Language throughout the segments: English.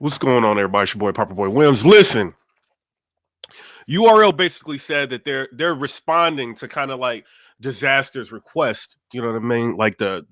What's going on, everybody? It's your boy PIPERBOY Williams. Listen, URL basically said that they're responding to kind of like Disaster's request. You know what I mean? Like the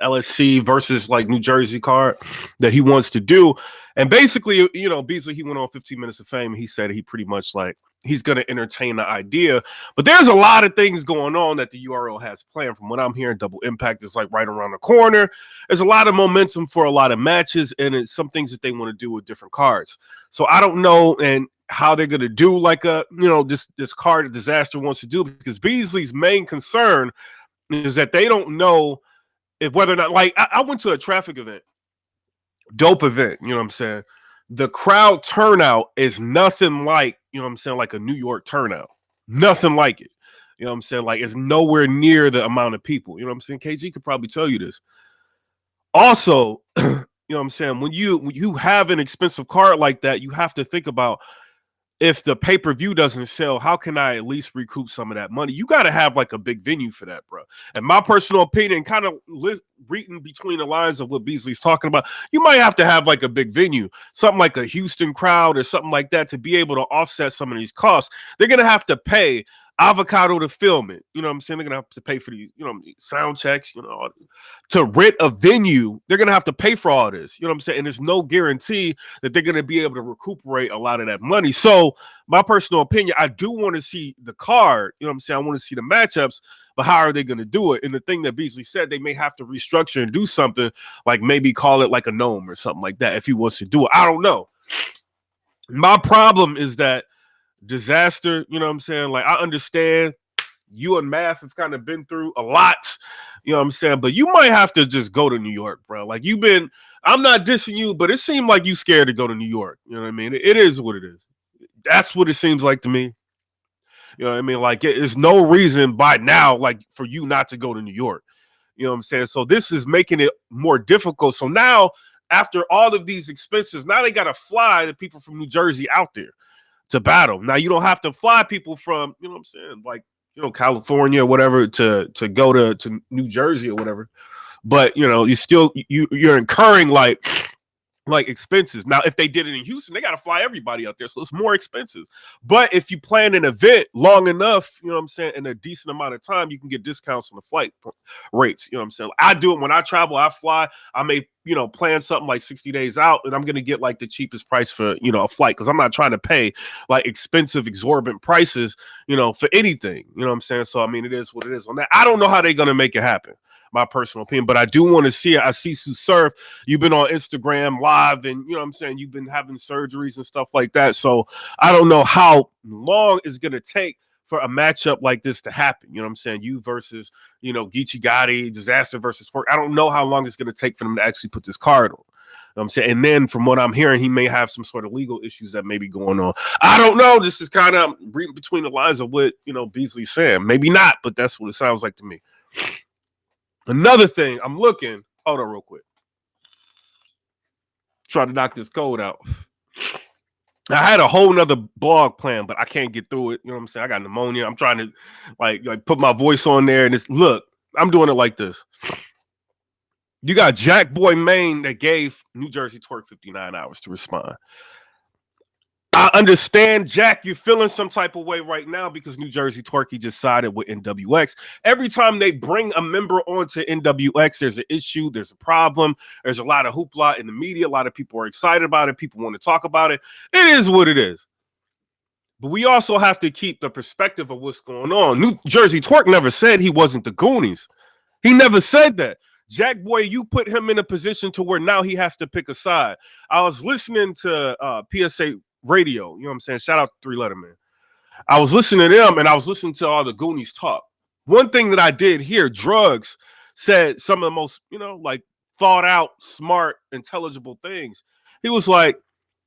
LSC versus like New Jersey card that he wants to do. And basically, Beasley, he went on 15 Minutes of Fame. And he said he pretty much like he's going to entertain the idea. But there's a lot of things going on that the URL has planned. From what I'm hearing, Double Impact is like right around the corner. There's a lot of momentum for a lot of matches, and it's some things that they want to do with different cards. So I don't know and how they're going to do like this card that Disaster wants to do, because Beasley's main concern is that they don't know if whether or not, like, I went to a traffic event, dope event, you know what I'm saying? The crowd turnout is nothing like, you know what I'm saying, like a New York turnout. Nothing like it. You know what I'm saying? Like, it's nowhere near the amount of people. You know what I'm saying? KG could probably tell you this. Also, you know what I'm saying? When you have an expensive card like that, you have to think about, if the pay-per-view doesn't sell, how can I at least recoup some of that money? You got to have like a big venue for that, bro. And my personal opinion, kind of reading between the lines of what Beasley's talking about, you might have to have like a big venue, something like a Houston crowd or something like that, to be able to offset some of these costs. They're going to have to pay Avocado to film it. You know what I'm saying? They're gonna have to pay for the, sound checks, to rent a venue. They're gonna have to pay for all this. You know what I'm saying? And there's no guarantee that they're gonna be able to recuperate a lot of that money. So my personal opinion, I do want to see the card. You know what I'm saying? I want to see the matchups, but how are they gonna do it? And the thing that Beasley said, they may have to restructure and do something like maybe call it like a gnome or something like that if he wants to do it. I don't know. My problem is that Disaster, you know what I'm saying? Like, I understand you and Math have kind of been through a lot, you know what I'm saying? But you might have to just go to New York, bro. Like, I'm not dissing you, but it seemed like you scared to go to New York. You know what I mean? It is what it is. That's what it seems like to me. You know what I mean? Like, there's no reason by now, like, for you not to go to New York. You know what I'm saying? So this is making it more difficult. So now, after all of these expenses, now they got to fly the people from New Jersey out there to battle. Now you don't have to fly people from, you know what I'm saying, like, California or whatever to go to New Jersey or whatever. But you're incurring like expenses. Now, if they did it in Houston, they got to fly everybody out there, so it's more expensive. But if you plan an event long enough, you know what I'm saying, in a decent amount of time, you can get discounts on the flight rates. You know what I'm saying? I do it when I travel. I fly. I may plan something like 60 days out, and I'm gonna get like the cheapest price for a flight, because I'm not trying to pay like expensive, exorbitant prices for anything. You know what I'm saying? So I mean, it is what it is on that. I don't know how they're gonna make it happen, my personal opinion, but I do want to see it. I see Sue Surf, you've been on Instagram live, and you know what I'm saying, you've been having surgeries and stuff like that. So I don't know how long it's gonna take for a matchup like this to happen. You know what I'm saying? You versus, Geechee Gotti, Disaster versus Twork. I don't know how long it's gonna take for them to actually put this card on. You know what I'm saying? And then from what I'm hearing, he may have some sort of legal issues that may be going on. I don't know. This is kind of reading between the lines of what Beasley's saying. Maybe not, but that's what it sounds like to me. Another thing, I'm looking. Hold on real quick. Try to knock this code out. I had a whole nother blog plan, but I can't get through it. You know what I'm saying? I got pneumonia. I'm trying to like put my voice on there, and look, I'm doing it like this. You got Jackboy Man that gave New Jersey Twork 59 hours to respond. I understand, Jack, you're feeling some type of way right now because New Jersey Twork, he just sided with NWX. Every time they bring a member onto NWX, there's an issue, there's a problem, there's a lot of hoopla in the media. A lot of people are excited about it. People want to talk about it. It is what it is. But we also have to keep the perspective of what's going on. New Jersey Twork never said he wasn't the Goonies. He never said that. Jackboy, you put him in a position to where now he has to pick a side. I was listening to PSA Radio, you know what I'm saying? Shout out to 3 Letter Man. I was listening to them, and I was listening to all the Goonies talk. One thing that I did hear, Drugs said some of the most, like thought out, smart, intelligible things. He was like,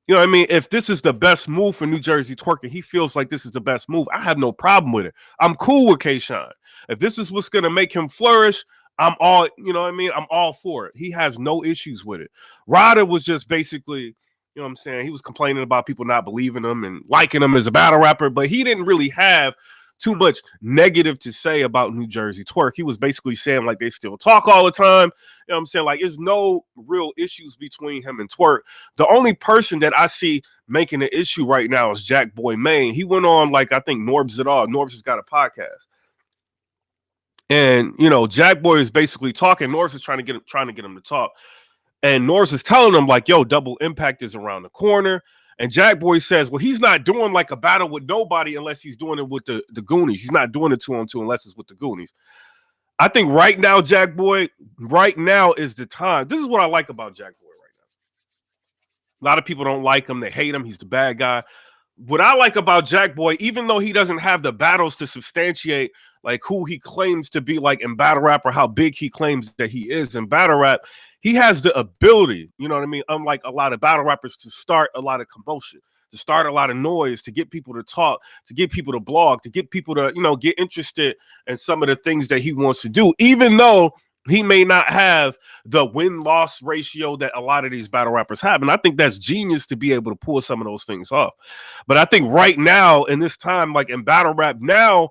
what I mean? If this is the best move for New Jersey Twork, and he feels like this is the best move, I have no problem with it. I'm cool with K-Shine. If this is what's going to make him flourish, I'm all, I'm all for it. He has no issues with it. Ryder was just basically, you know what I'm saying, he was complaining about people not believing him and liking him as a battle rapper, but he didn't really have too much negative to say about New Jersey Twork. He was basically saying like they still talk all the time. You know what I'm saying? Like, there's no real issues between him and Twork. The only person that I see making an issue right now is Jackboy Man. He went on, like, I think Norbs it all. Norbs has got a podcast. And, you know, Jackboy is basically talking. Norbs is trying to get him to talk. And Norbs is telling him, like, yo, Double Impact is around the corner. And Jackboy says, well, he's not doing like a battle with nobody unless he's doing it with the Goonies. He's not doing it 2-on-2 unless it's with the Goonies. I think right now, Jackboy, right now is the time. This is what I like about Jackboy right now. A lot of people don't like him. They hate him. He's the bad guy. What I like about Jackboy, even though he doesn't have the battles to substantiate like who he claims to be like in battle rap or how big he claims that he is in battle rap, he has the ability, you know what I mean? Unlike a lot of battle rappers, to start a lot of commotion, to start a lot of noise, to get people to talk, to get people to blog, to get people to, you know, get interested in some of the things that he wants to do, even though he may not have the win-loss ratio that a lot of these battle rappers have. And I think that's genius to be able to pull some of those things off. But I think right now, in this time, like in battle rap now,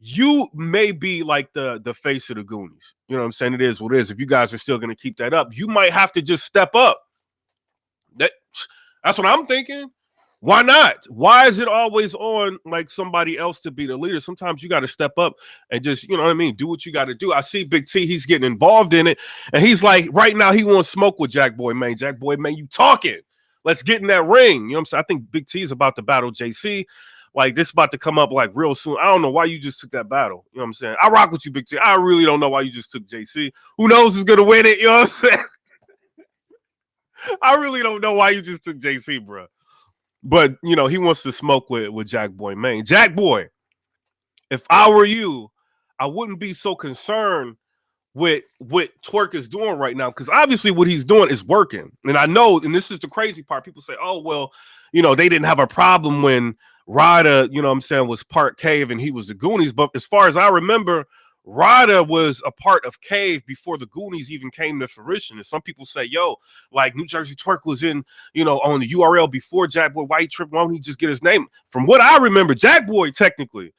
you may be like the face of the Goonies. You know what I'm saying? It is what it is. If you guys are still going to keep that up, you might have to just step up. That's what I'm thinking. Why not? Why is it always on like somebody else to be the leader? Sometimes you got to step up and just, you know what I mean, do what you got to do. I see Big T, he's getting involved in it. And he's like, right now, he wants smoke with Jackboy Man. Jackboy Man, you talking. Let's get in that ring. You know what I'm saying? I think Big T is about to battle JC. Like, this is about to come up like real soon. I don't know why you just took that battle. You know what I'm saying? I rock with you, Big T. I really don't know why you just took JC. Who knows who's going to win it? You know what I'm saying? I really don't know why you just took JC, bro. But, you know, he wants to smoke with Jackboy Man. Jackboy, if I were you, I wouldn't be so concerned with what Twork is doing right now, because obviously what he's doing is working. And I know, and this is the crazy part, people say, oh, well, you know, they didn't have a problem when Rada, you know what I'm saying, was part Cave and he was the Goonies. But as far as I remember, Rada was a part of Cave before the Goonies even came to fruition. And some people say, yo, like New Jersey Twork was in, you know, on the URL before Jackboy. Why he tripped? Why don't he just get his name? From what I remember, Jackboy technically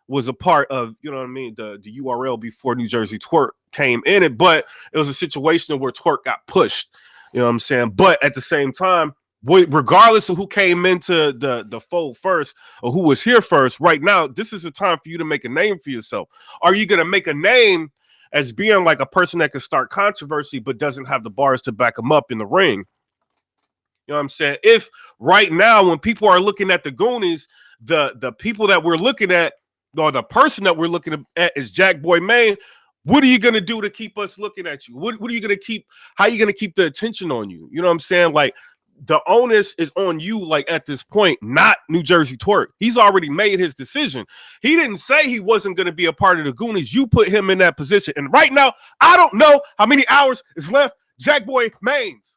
was a part of, you know what I mean, the URL before New Jersey Twork came in it. But it was a situation where Twork got pushed, you know what I'm saying? But at the same time, regardless of who came into the fold first or who was here first, right now, this is a time for you to make a name for yourself. Are you going to make a name as being like a person that can start controversy but doesn't have the bars to back them up in the ring? You know what I'm saying? If right now, when people are looking at the Goonies, the people that we're looking at, or the person that we're looking at is Jackboy Man, what are you going to do to keep us looking at you? What are you going to keep? How are you going to keep the attention on you? You know what I'm saying? Like, the onus is on you, like, at this point, not New Jersey Twork. He's already made his decision. He didn't say he wasn't going to be a part of the Goonies. You put him in that position. And right now, I don't know how many hours is left. Jackboy Mains.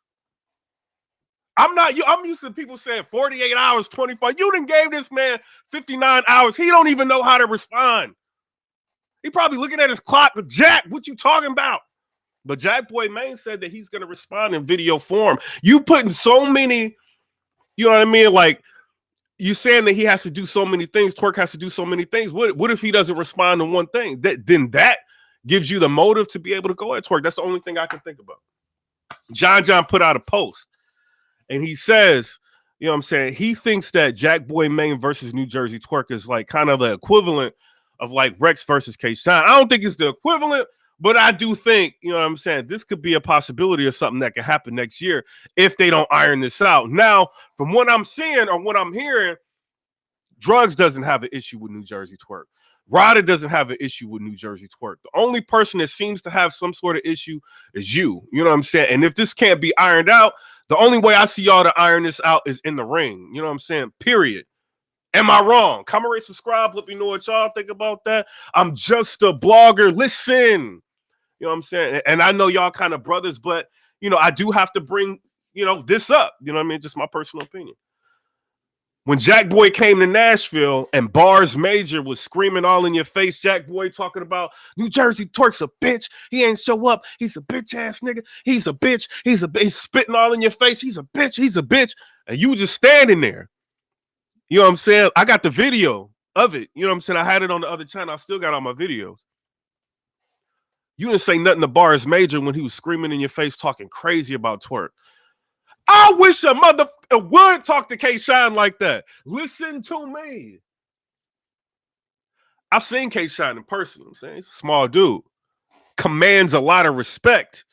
I'm used to people saying 48 hours, 25. You done gave this man 59 hours. He don't even know how to respond. He probably looking at his clock. Jack, what you talking about? But Jackboy Man said that he's going to respond in video form. You putting so many, you know what I mean? Like, you saying that he has to do so many things. Twork has to do so many things. What if he doesn't respond to one thing? Then that gives you the motive to be able to go at Twork. That's the only thing I can think about. John put out a post, and he says, you know what I'm saying, he thinks that Jackboy Man versus New Jersey Twork is like kind of the equivalent of like Rex versus K-Shine. I don't think it's the equivalent, but I do think, you know what I'm saying, this could be a possibility of something that could happen next year if they don't iron this out. Now, from what I'm seeing or what I'm hearing, Drugs doesn't have an issue with New Jersey Twork. Rada doesn't have an issue with New Jersey Twork. The only person that seems to have some sort of issue is you. You know what I'm saying? And if this can't be ironed out, the only way I see y'all to iron this out is in the ring. You know what I'm saying? Period. Am I wrong? Comment, rate, subscribe. Let me know what y'all think about that. I'm just a blogger. Listen. You know what I'm saying? And I know y'all kind of brothers, but, you know, I do have to bring, you know, this up. You know what I mean? Just my personal opinion. When Jackboy came to Nashville and Bars Major was screaming all in your face, Jackboy talking about New Jersey Twork's a bitch. He ain't show up. He's a bitch ass nigga. He's a bitch. He's spitting all in your face. He's a bitch. He's a bitch. And you just standing there. You know what I'm saying? I got the video. of it. You know what I'm saying? I had it on the other channel. I still got all my videos. You didn't say nothing to Bars Major when he was screaming in your face, talking crazy about Twork. I wish a motherfucker would talk to K-Shine like that. Listen to me. I've seen K-Shine in person. I'm saying he's a small dude. Commands a lot of respect.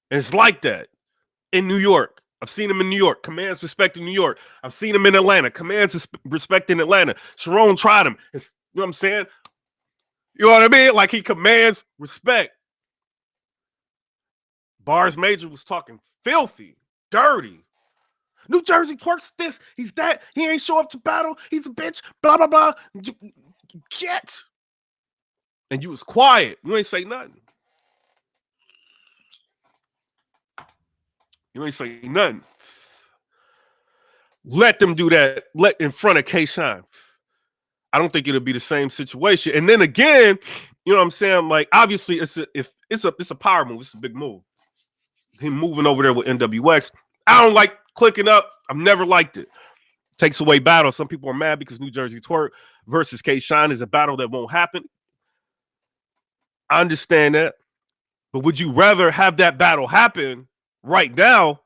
And it's like that in New York. I've seen him in New York. Commands respect in New York. I've seen him in Atlanta. Commands respect in Atlanta. Sharon tried him. You know what I'm saying? You know what I mean? Like he commands respect. Bars Major was talking filthy, dirty. New Jersey Twork's this, he's that, he ain't show up to battle, he's a bitch, blah, blah, blah. Get. And you was quiet. You ain't say nothing. You ain't say nothing. Let them do that. Let in front of K-Shine. I don't think it'll be the same situation. And then again, you know what I'm saying? Like, obviously, it's a power move. It's a big move. Him moving over there with NWX. I don't like clicking up. I've never liked it. Takes away battle. Some people are mad because New Jersey Twork versus K-Shine is a battle that won't happen. I understand that. But would you rather have that battle happen right now,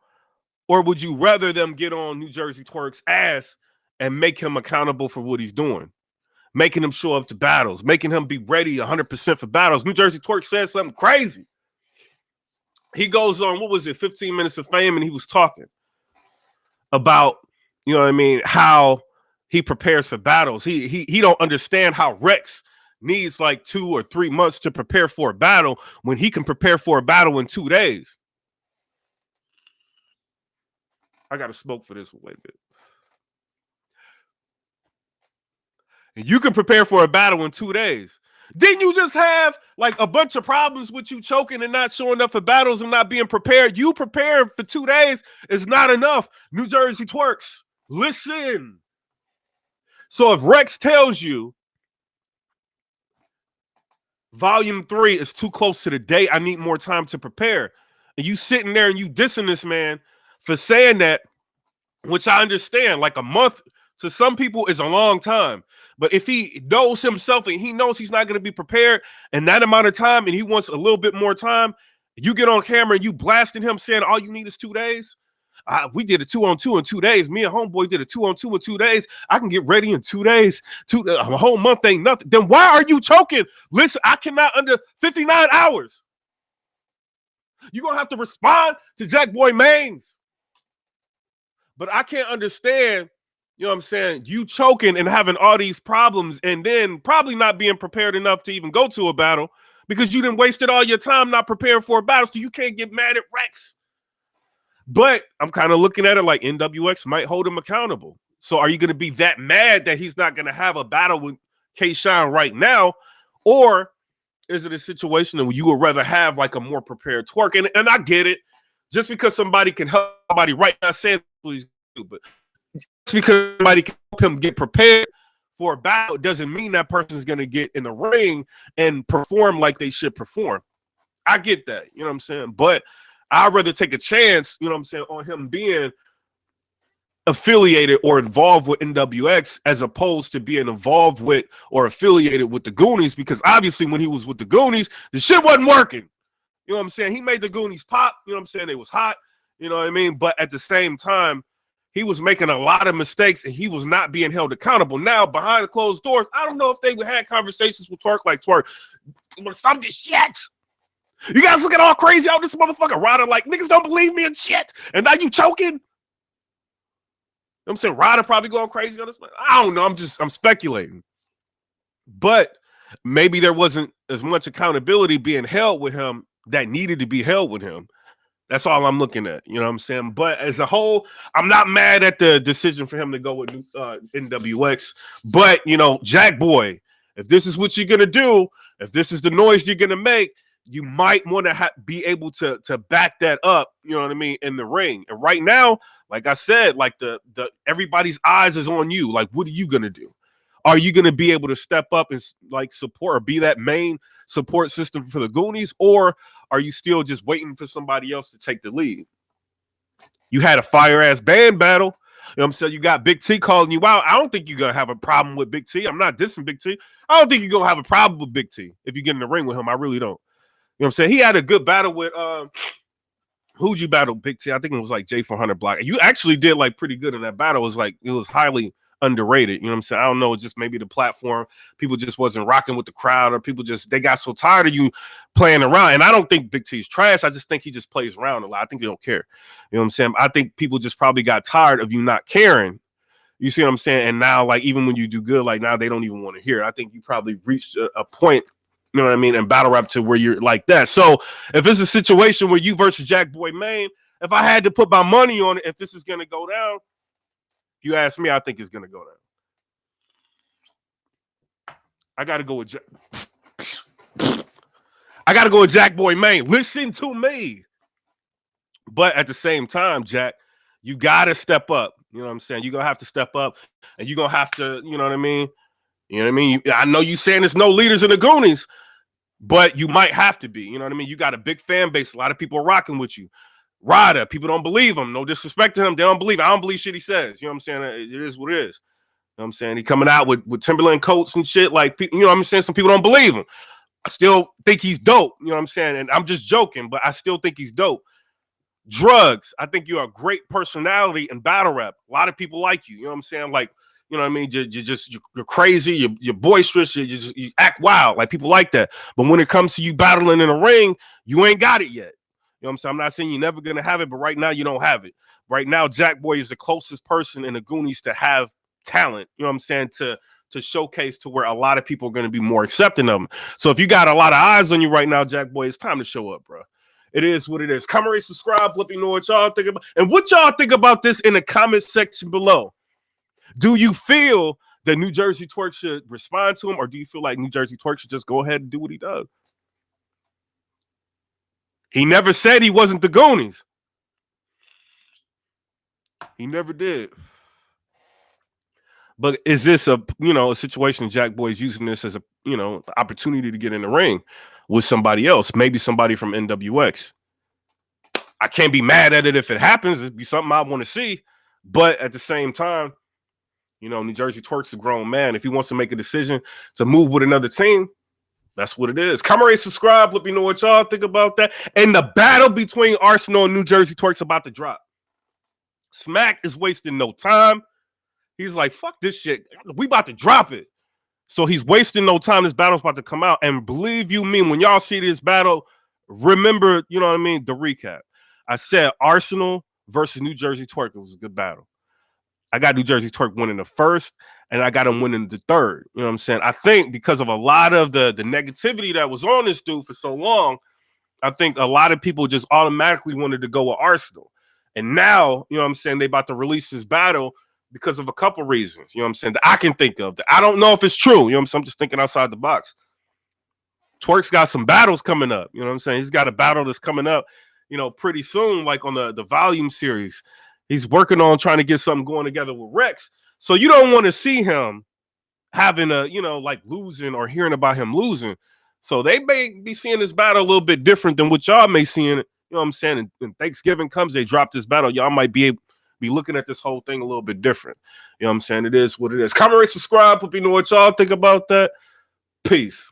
or would you rather them get on New Jersey Twork's ass and make him accountable for what he's doing? Making him show up to battles, making him be ready 100% for battles. New Jersey Twork said something crazy. He goes on, what was it, 15 Minutes of Fame, and he was talking about, you know what I mean, how he prepares for battles. He don't understand how Rex needs like 2 or 3 months to prepare for a battle when he can prepare for a battle in 2 days. I got to smoke for this. Wait a bit. And you can prepare for a battle in 2 days. Didn't you just have like a bunch of problems with you choking and not showing up for battles and not being prepared? You prepared for 2 days is not enough. New Jersey Tworks, listen. So if Rex tells you Volume 3 is too close to the date, I need more time to prepare, and you sitting there and you dissing this man for saying that, which I understand, like a month to some people is a long time. But if he knows himself and he knows he's not going to be prepared in that amount of time and he wants a little bit more time, you get on camera and you blasting him saying all you need is 2 days. We did a 2-on-2 in 2 days. Me and Homeboy did a 2-on-2 in 2 days. I can get ready in 2 days. A whole month ain't nothing. Then why are you choking? Listen, I cannot under 59 hours. You're going to have to respond to Jackboy Man's. But I can't understand, you know what I'm saying, you choking and having all these problems and then probably not being prepared enough to even go to a battle because you done wasted all your time not preparing for a battle, so you can't get mad at Rex. But I'm kind of looking at it like NWX might hold him accountable. So are you going to be that mad that he's not going to have a battle with K-Shine right now? Or is it a situation where you would rather have like a more prepared Twork? And I get it. Just because somebody can help somebody right now, saying please do, but just because somebody can help him get prepared for a battle doesn't mean that person is going to get in the ring and perform like they should perform. I get that, you know what I'm saying? But I'd rather take a chance, you know what I'm saying, on him being affiliated or involved with NWX as opposed to being involved with or affiliated with the Goonies, because obviously when he was with the Goonies, the shit wasn't working. You know what I'm saying? He made the Goonies pop. You know what I'm saying? It was hot. You know what I mean? But at the same time, he was making a lot of mistakes and he was not being held accountable. Now, behind the closed doors, I don't know if they had conversations with Twork like, Twork, stop this shit. You guys looking all crazy out this motherfucker. Ryder like, niggas don't believe me and shit. And now you choking? You know what I'm saying? Ryder probably going crazy on this. I don't know. I'm speculating. But maybe there wasn't as much accountability being held with him that needed to be held with him. That's all I'm looking at. You know what I'm saying? But as a whole, I'm not mad at the decision for him to go with NWX. But, you know, Jackboy, if this is what you're going to do, if this is the noise you're going to make, you might want to be able to back that up, you know what I mean, in the ring. And right now, like I said, like the everybody's eyes is on you. Like, what are you going to do? Are you going to be able to step up and like support or be that main support system for the Goonies, or are you still just waiting for somebody else to take the lead? You had a fire ass band battle. know what I'm saying? You got Big T calling you out. I don't think you're going to have a problem with Big T. I'm not dissing Big T. I don't think you're going to have a problem with Big T if you get in the ring with him. I really don't. You know what I'm saying? He had a good battle with who'd you battle, Big T? I think it was like J400 Block. You actually did like pretty good in that battle. It was highly underrated. You know what I'm saying? I don't know. It's just maybe the platform. People just wasn't rocking with the crowd, or people they got so tired of you playing around. And I don't think Big T's trash. I just think he just plays around a lot. I think they don't care. You know what I'm saying? I think people just probably got tired of you not caring. You see what I'm saying? And now, like, even when you do good, like now they don't even want to hear it. I think you probably reached a point, you know what I mean, in battle rap to where you're like that. So if it's a situation where you versus Jackboy Man, if I had to put my money on it, if this is going to go down, you ask me, I think it's going to go down. I got to go with Jackboy Man. Listen to me. But at the same time, Jack, you got to step up. You know what I'm saying? You're going to have to step up, and you're going to have to, you know what I mean? You know what I mean? I know you saying there's no leaders in the Goonies, but you might have to be. You know what I mean? You got a big fan base. A lot of people are rocking with you. Ryder, people don't believe him. No disrespect to him. They don't believe it. I don't believe shit he says. You know what I'm saying? It is what it is. You know what I'm saying? He coming out with Timberland coats and shit. Like, you know what I'm saying? Some people don't believe him. I still think he's dope. You know what I'm saying? And I'm just joking, but I still think he's dope. Drugs. I think you're a great personality in battle rap. A lot of people like you. You know what I'm saying? Like, you know what I mean? You're crazy. You're boisterous. You act wild. Like, people like that. But when it comes to you battling in a ring, you ain't got it yet. You know what I'm saying? I'm not saying you're never going to have it, but right now you don't have it. Right now, Jackboy is the closest person in the Goonies to have talent, you know what I'm saying, to showcase to where a lot of people are going to be more accepting of him. So if you got a lot of eyes on you right now, Jackboy, it's time to show up, bro. It is what it is. Comment, rate, subscribe, let me know what y'all think about. And what y'all think about this in the comment section below. Do you feel that New Jersey Twork should respond to him, or do you feel like New Jersey Twork should just go ahead and do what he does? He never said he wasn't the Goonies. He never did. But is this a situation Jackboy's using this as a opportunity to get in the ring with somebody else, maybe somebody from NWX? I can't be mad at it if it happens. It'd be something I want to see. But at the same time, New Jersey Twork's a grown man. If he wants to make a decision to move with another team, that's what it is. Comment, rate, subscribe. Let me know what y'all think about that. And the battle between Arsenal and New Jersey Twork's about to drop. Smack is wasting no time. He's like, fuck this shit. We about to drop it. So he's wasting no time. This battle's about to come out. And believe you me, when y'all see this battle, remember, you know what I mean, the recap. I said Arsenal versus New Jersey Twork. It was a good battle. I got New Jersey Twork winning the first, and I got him winning the third. You know what I'm saying? I think because of a lot of the negativity that was on this dude for so long, I think a lot of people just automatically wanted to go with Arsenal. And now, you know what I'm saying, they about to release this battle because of a couple reasons, you know what I'm saying, that I can think of. That I don't know if it's true, you know what I'm saying? I'm just thinking outside the box. Twork's got some battles coming up, you know what I'm saying? He's got a battle that's coming up, pretty soon, like on the Volume series. He's working on trying to get something going together with Rex. So you don't want to see him having a, like losing or hearing about him losing. So they may be seeing this battle a little bit different than what y'all may see in it. You know what I'm saying? And when Thanksgiving comes, they drop this battle. Y'all might be looking at this whole thing a little bit different. You know what I'm saying? It is what it is. Comment, rate, subscribe. Let me know what y'all think about that. Peace.